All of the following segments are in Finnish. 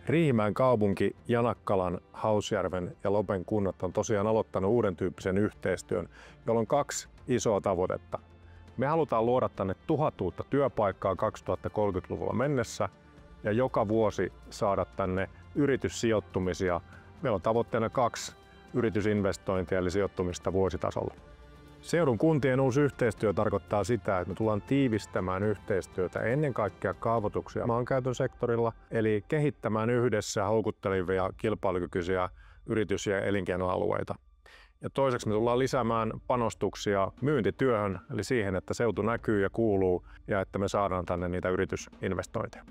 Riihimäen kaupunki, Janakkalan, Hausjärven ja Lopen kunnat on tosiaan aloittanut uuden tyyppisen yhteistyön, jolla on kaksi isoa tavoitetta. Me halutaan luoda tänne 1000 uutta työpaikkaa 2030-luvulla mennessä ja joka vuosi saada tänne yrityssijoittumisia. Meillä on tavoitteena 2 yritysinvestointia eli sijoittumista vuositasolla. Seudun kuntien uusi yhteistyö tarkoittaa sitä, että me tullaan tiivistämään yhteistyötä ennen kaikkea kaavoituksia maankäytön sektorilla, eli kehittämään yhdessä houkuttelevia kilpailukykyisiä yritys- ja elinkeinoalueita. Ja toiseksi me tullaan lisäämään panostuksia myyntityöhön, eli siihen, että seutu näkyy ja kuuluu ja että me saadaan tänne niitä yritysinvestointeja.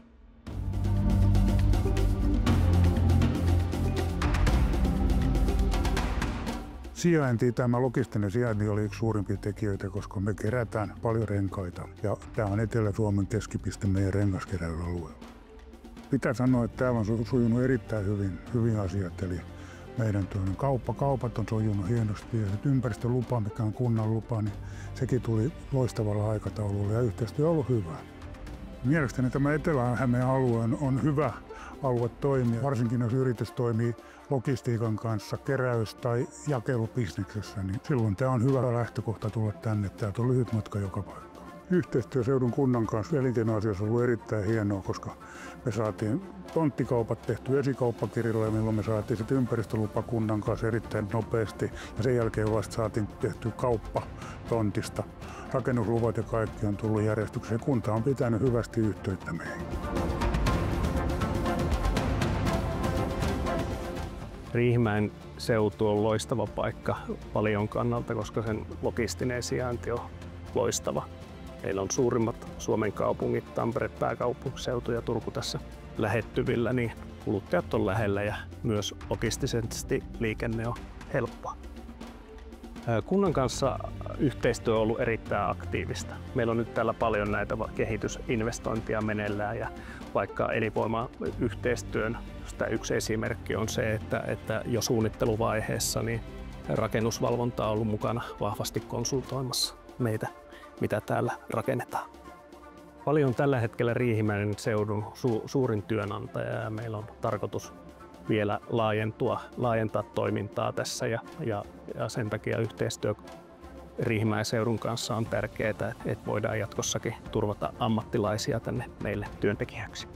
Tämä logistinen sijainti oli yksi suurimpia tekijöitä, koska me kerätään paljon renkaita ja tämä on Etelä-Suomen keskipiste meidän rengaskeräysalueella. Pitää sanoa, että täällä on sujunut erittäin hyvin asiat, eli meidän kaupat on sujunut hienosti ja ympäristölupa, mikä on kunnan lupa, niin sekin tuli loistavalla aikataululla ja yhteistyö on ollut hyvä. Mielestäni tämä Etelä-Hämeen alue on hyvä alue toimia, varsinkin jos yritys toimii logistiikan kanssa, keräys- tai jakelubisneksessä, niin silloin tämä on hyvä lähtökohta tulla tänne. Täältä on lyhyt matka joka paikkaan. Yhteistyö seudun kunnan kanssa elinkeinoasioissa on ollut erittäin hienoa, koska me saatiin tonttikaupat tehty esikauppakirjalla, milloin me saatiin sitten ympäristölupa kunnan kanssa erittäin nopeasti ja sen jälkeen vasta saatiin tehty kauppa tontista. Rakennusluvat ja kaikki on tullut järjestykseen. Kunta on pitänyt hyvästi yhteyttä meihin. Riihimäen seutu on loistava paikka Valion kannalta, koska sen logistinen sijainti on loistava. Meillä on suurimmat Suomen kaupungit, Tampere, pääkaupunkiseutu ja Turku tässä lähettyvillä, niin kuluttajat on lähellä ja myös logistisesti liikenne on helppoa. Kunnan kanssa yhteistyö on ollut erittäin aktiivista. Meillä on nyt täällä paljon näitä kehitysinvestointia meneillään ja vaikka elinvoimayhteistyön yksi esimerkki on se, että jo suunnitteluvaiheessa niin rakennusvalvonta on ollut mukana vahvasti konsultoimassa meitä, mitä täällä rakennetaan. Vali on tällä hetkellä Riihimäen seudun suurin työnantaja ja meillä on tarkoitus vielä laajentaa toimintaa tässä ja sen takia yhteistyö Riihimäen seudun kanssa on tärkeää, että voidaan jatkossakin turvata ammattilaisia tänne meille työntekijäksi.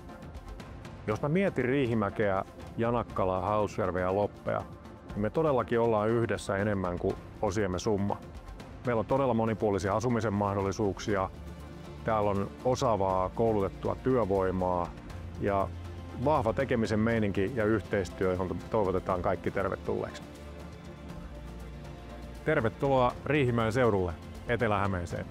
Jos mä mietin Riihimäkeä, Janakkalaa, Hausjärveä ja Loppea, niin me todellakin ollaan yhdessä enemmän kuin osiemme summa. Meillä on todella monipuolisia asumisen mahdollisuuksia, täällä on osaavaa koulutettua työvoimaa ja vahva tekemisen meininki ja yhteistyö, johon toivotetaan kaikki tervetulleeksi. Tervetuloa Riihimäen seudulle, Etelä-Hämeeseen.